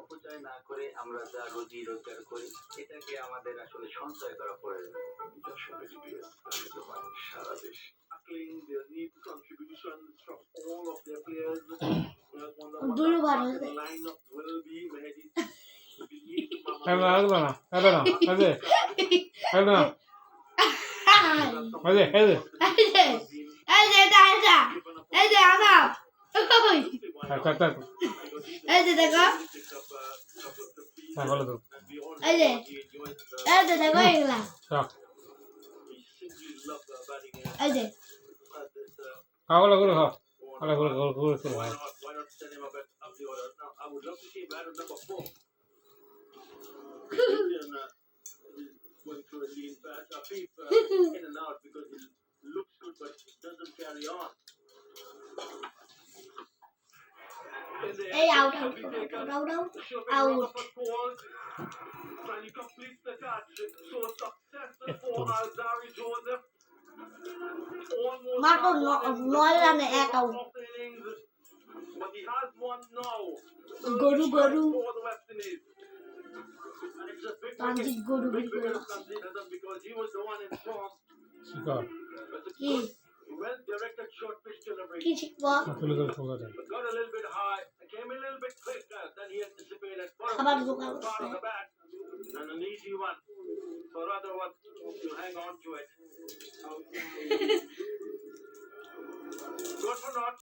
অপচয় না করে আমরা যা রুজি রোজগার করি এটাকে আমাদের আসলে সঞ্চয় করা প্রয়োজন। সারা দেশ the need contributions from all of their players. The lineup will be Mehdi. Why not send him up up the order? Now, I would love to see him at number 4. Going through a lean patch. Peep in and out because he looks good but doesn't carry on. Out. Trying to complete the catch. So successful for Alzari Joseph. Marco নয় রানে এক out But he has one now. গরু For the West Indies. And it's a big Tanjik গরু big because he was the one in form. কি Well directed short pitch delivery. কি শিখব Got a little bit high. Came a little bit quicker than he anticipated. খাবার দোকান Part of the bat. And an easy one. So rather what you hang on to it. Good for not.